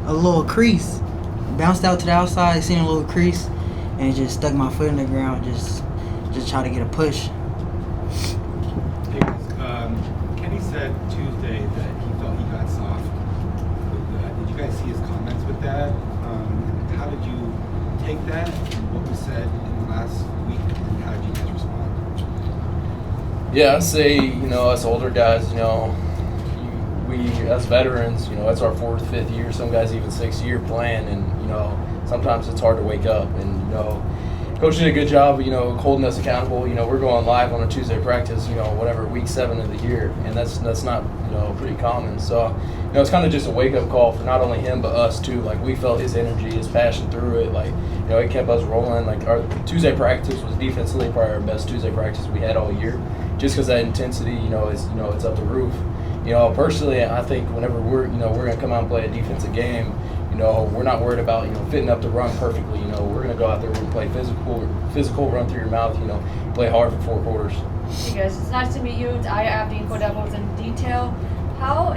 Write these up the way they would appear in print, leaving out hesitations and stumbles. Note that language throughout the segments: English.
a little crease. Bounced out to the outside, seen a little crease, and just stuck my foot in the ground. Just try to get a push. Kenny said Tuesday that he felt he got soft with that. Did you guys see his comments with that? How did you take that and what was said in the last week, and how did you guys respond? Yeah, I'd say, us older guys, we as veterans, that's our 4th, 5th year, some guys even 6th year playing, and, sometimes it's hard to wake up. And, Coach did a good job, holding us accountable. We're going live on a Tuesday practice, whatever, week 7 of the year, and that's not, pretty common. So, it's kind of just a wake-up call for not only him but us too. Like, we felt his energy, his passion through it. Like, it kept us rolling. Like, our Tuesday practice was defensively probably our best Tuesday practice we had all year, just because that intensity, it's up the roof. Personally, I think whenever we're going to come out and play a defensive game, we're not worried about, fitting up the run perfectly. We're going to go out there, we're going to play physical, run through your mouth, play hard for 4 quarters. Hey guys, it's nice to meet you. It's I, Abdi, for Devils in detail. How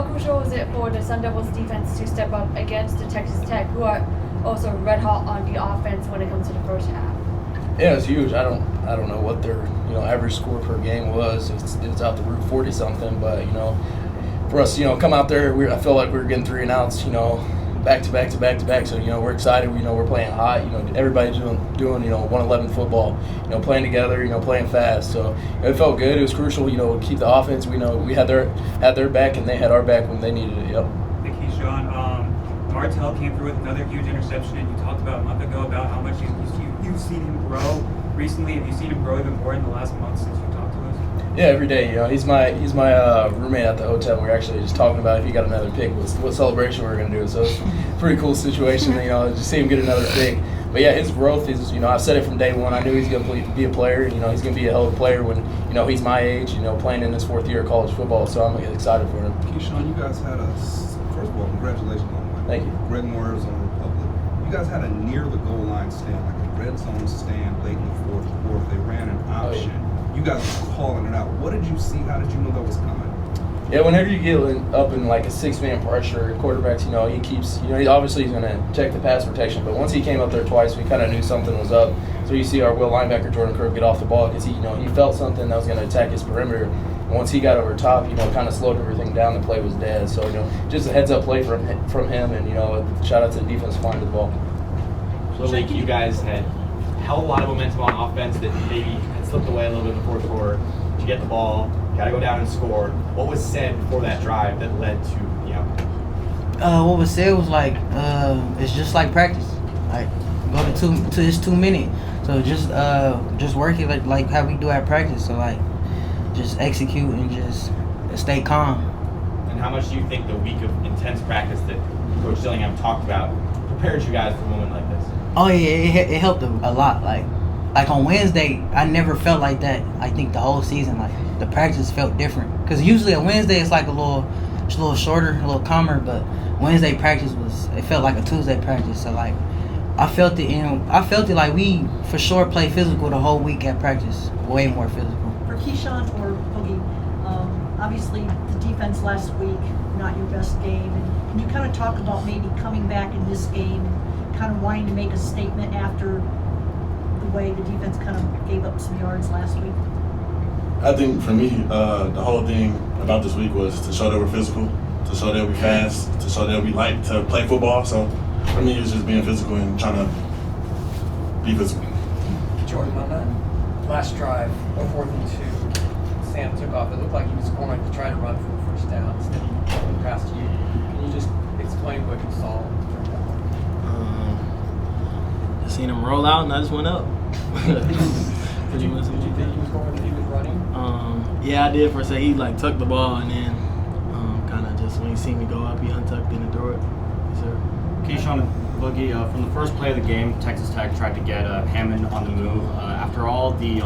crucial was it for the Sun Devils defense to step up against the Texas Tech, who are also red hot on the offense when it comes to the first half? Yeah, it's huge. I don't know what their average score per game was. It's out the roof 40 something, but for us come out there, I feel like we were getting 3 and outs back to back to back to back. So we're excited. We're playing hot. Everybody's doing 111 football. Playing together. Playing fast. So it felt good. It was crucial. To keep the offense. We had their back and they had our back when they needed it. Yep. Hey, Keyshaun, Martell came through with another huge interception, and you talked about a month ago about how much you've seen him grow recently. Have you seen him grow even more in the last month since you talked to us? Yeah, every day. He's my roommate at the hotel. We're actually just talking about if he got another pick, what celebration we're gonna do. So it's a pretty cool situation. Just see him get another pick. But yeah, his growth is. I've said it from day one. I knew he's gonna be a player. He's gonna be a hell of a player when he's my age. Playing in his 4th year of college football. So I'm excited for him. Keyshaun, you guys had first of all, congratulations on Thank you. Red and Arizona Republic. You guys had a near the goal line stand, like a red zone stand late in the 4th quarter. They ran an option. Oh, yeah. You guys were calling it out. What did you see? How did you know that was coming? Yeah, whenever you get up in like a 6-man pressure, quarterbacks, he keeps, he's going to check the pass protection. But once he came up there twice, we kind of knew something was up. So you see our will linebacker, Jordyn Tyson, get off the ball because he felt something that was going to attack his perimeter. And once he got over top, kind of slowed everything down. The play was dead. So, just a heads-up play from him. And, shout out to the defensive line of the ball. Raleek, you guys had held a lot of momentum on offense that maybe had slipped away a little bit in the 4th quarter. You get the ball, got to go down and score. What was said before that drive that led to the outcome? What was said was like, it's just like practice. Like, go to his 2 minute. So just work it like how we do at practice. So like, just execute and just stay calm. And how much do you think the week of intense practice that Coach Dillingham talked about prepared you guys for a moment like this? Oh yeah, it helped a lot. Like on Wednesday, I never felt like that. I think the whole season, like the practice felt different. Cause usually on Wednesday it's like a little shorter, a little calmer. But Wednesday practice it felt like a Tuesday practice. So like, I felt it like we for sure played physical the whole week at practice, way more physical. For Keyshaun or Boogie, obviously the defense last week, not your best game. And can you kind of talk about maybe coming back in this game and kind of wanting to make a statement after the way the defense kind of gave up some yards last week? I think for me, the whole thing about this week was to show that we're physical, to show that we're fast, to show that we like to play football. So for me, it's just being physical and trying to be physical. Jordyn, on that last drive, 4th and 2, Sam took off. It looked like he was going to try to run for a first down. Instead, he went past you. Can you just explain what you saw? I seen him roll out and I just went up. Did you think he was going to, he was running? Yeah, I did for a second. He like tucked the ball and then kind of just when he seen me go up, he untucked it and threw it. Yes, sir. Keyshaun and Boogie, from the first play of the game, Texas Tech tried to get Hammond on the move. After all the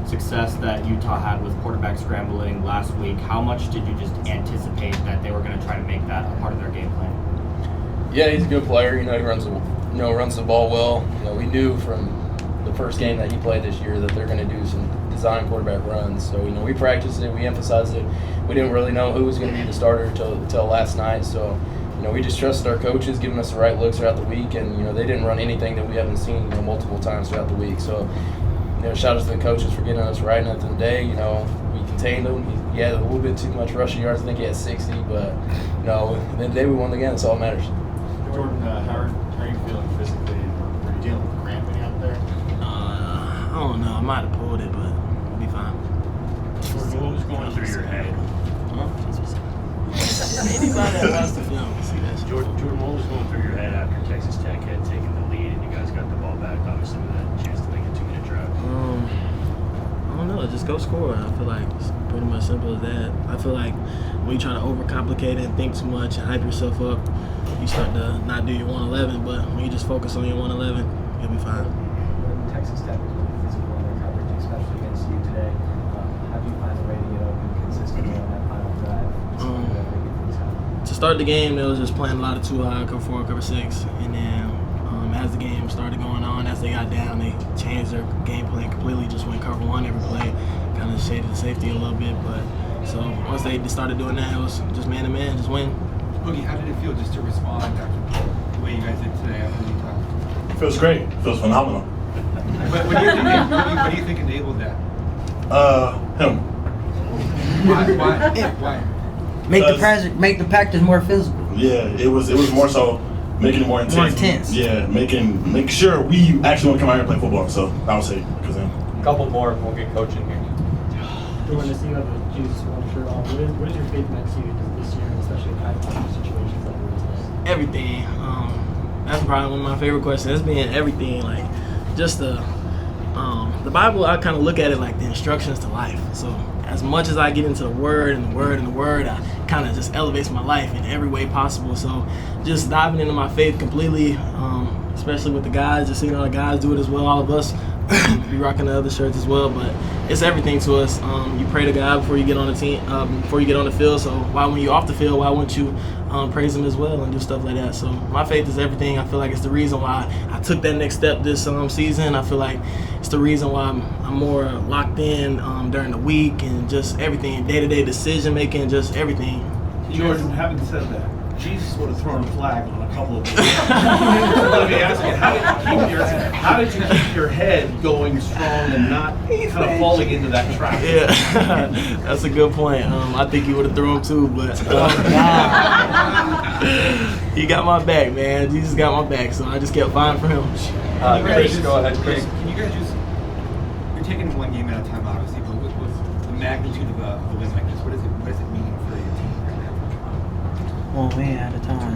success that Utah had with quarterback scrambling last week, how much did you just anticipate that they were going to try to make that a part of their game plan? Yeah, he's a good player. He runs the ball well. We knew from the first game that he played this year that they're going to do some design quarterback runs. So we practiced it, we emphasized it. We didn't really know who was going to be the starter until last night. So we just trusted our coaches, giving us the right looks throughout the week, and they didn't run anything that we haven't seen multiple times throughout the week. So shout out to the coaches for getting us right. And at the end of the day, we contained him. He had a little bit too much rushing yards. I think he had 60, but at the end of the day, we won the game. That's all that matters. Jordyn, how are you feeling physically? Were you dealing with cramping out there? I don't know. I might have pulled it, but it'll be fine. Jordyn, what was going through your head? Anybody that wants to film can see that shit. Jordyn, what was going through your head after Texas Tech had taken the lead and you guys got the ball back? Obviously, with that chance to make a 2-minute drive. I don't know. Just go score. I feel like it's pretty much simple as that. I feel like when you try to overcomplicate it and think too much and hype yourself up, you start to not do your 111. But when you just focus on your 111, you'll be fine. Texas Tech was really physical in their coverage, especially against you today. How do you find the way to get open consistently on that final drive? To start the game, they was just playing a lot of 2 high, cover 4, cover 6, and then as the game started going on, as they got down, they changed their game plan completely. Just went cover 1 every play, kind of shaded the safety a little bit. But so once they started doing that, it was just man to man, just win. Boogie, how did it feel just to respond after the way you guys did today after the talk? It feels great. It feels phenomenal. What do you think enabled that? Him. Why? Make the practice more physical. Yeah, it was more so making it more intense. More intense. Yeah, make sure we actually want to come out here and play football. So I would say because him. A couple more, we'll get coaching here. Jordyn, I see you have a Jesus shirt on. What is your faith meant to you this year, and especially in high-pressure situations like this? Everything. That's probably one of my favorite questions. It's been everything, like just the Bible. I kind of look at it like the instructions to life. So as much as I get into the Word and the Word and the Word, I kind of just elevates my life in every way possible. So just diving into my faith completely, especially with the guys, just seeing all the guys do it as well. All of us be rocking the other shirts as well, but it's everything to us. You pray to God before you get on the team, before you get on the field. So why, when you're off the field, why wouldn't you praise Him as well and do stuff like that? So my faith is everything. I feel like it's the reason why I took that next step this season. I feel like it's the reason why I'm more locked in during the week and just everything, day-to-day decision making, just everything. Jordyn, having said that, Jesus would have thrown a flag on a couple of them. Let me ask you, how did you keep your head going strong and not kind of falling into that trap? Yeah, that's a good point. I think he would have thrown too, but he got my back, man. Jesus got my back, so I just kept fighting for him. Chris, go ahead, Chris. Can you guys just, you're taking one game at a time, obviously, but what's the magnitude of a win like this? What does it mean for your team right now? One win at a time.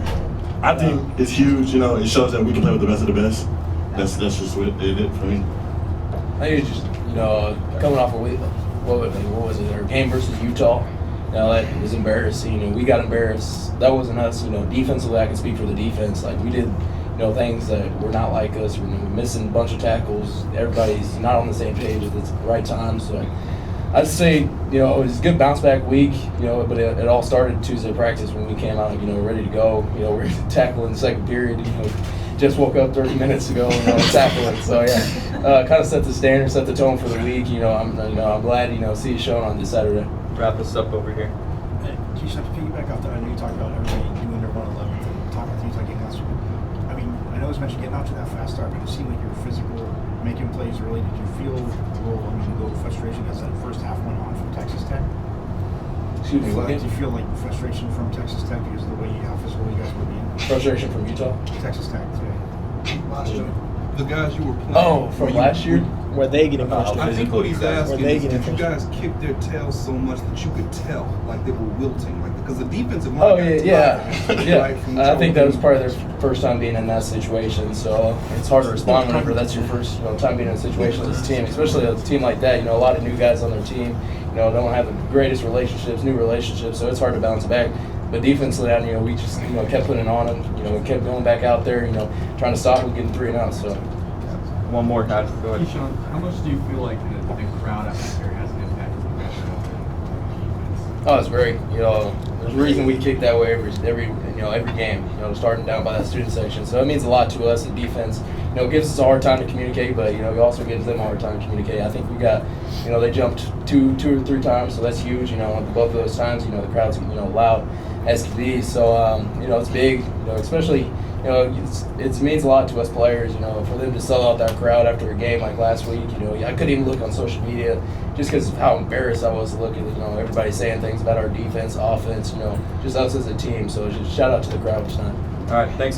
I think it's huge. It shows that we can play with the best of the best. That's just what it did for me. I think it's just, coming off a week, what was it, our game versus Utah? That was embarrassing, and we got embarrassed. That wasn't us, defensively. I can speak for the defense. Like, we did, things that were not like us. We're missing a bunch of tackles. Everybody's not on the same page at the right time. So I'd say, it was a good bounce back week, but it all started Tuesday practice when we came out, ready to go. We're tackling the second period, just woke up 30 minutes ago and tackling. So yeah, kind of set the standard, set the tone for the week. I'm glad, see it shown on this Saturday. Wrap this up over here. Hey, Keyshaun, to piggyback off that, I know you talked about everybody doing their 111 and talking things like getting out. I mean, I know it was mentioned getting out to that fast start, but it seemed like you were physical, making plays early. Did you feel a little frustration as that first half went on from Texas Tech? Excuse me, what? Do you feel like frustration from Texas Tech because of the way how physical you guys were being? Frustration from Utah? Texas Tech today. Last year, the guys you were playing. Oh, from last year? Were they getting frustrated? I think what he's asking is, did you frustrated? guys kick their tails so much that you could tell, like they were wilting, like because the defensive line. Oh got yeah. tired, from I think that was Jordyn. part of their first time being in that situation. So it's hard to respond whenever that's your first time being in a situation with this team, especially a team like that. A lot of new guys on their team. Don't have the greatest relationships, new relationships. So it's hard to bounce back. But defensively, we just kept putting it on them. We kept going back out there. Trying to stop them getting 3 and out. So. One more, guys. Go ahead. Keyshaun, how much do you feel like the crowd atmosphere has an impact on the offense? Oh, it's great. There's a reason we kick that way every game. Starting down by that student section. So it means a lot to us. The defense, it gives us a hard time to communicate, but it also gives them a hard time to communicate. I think we got, they jumped two or three times, so that's huge. Both of those times, the crowd's loud. as can be. So, you know, it's big, you know, especially, you know, it means a lot to us players, you know, for them to sell out that crowd after a game like last week. You know, I couldn't even look on social media just because of how embarrassed I was to look at, you know, everybody saying things about our defense, offense, you know, just us as a team. So just shout out to the crowd tonight. All right, thanks.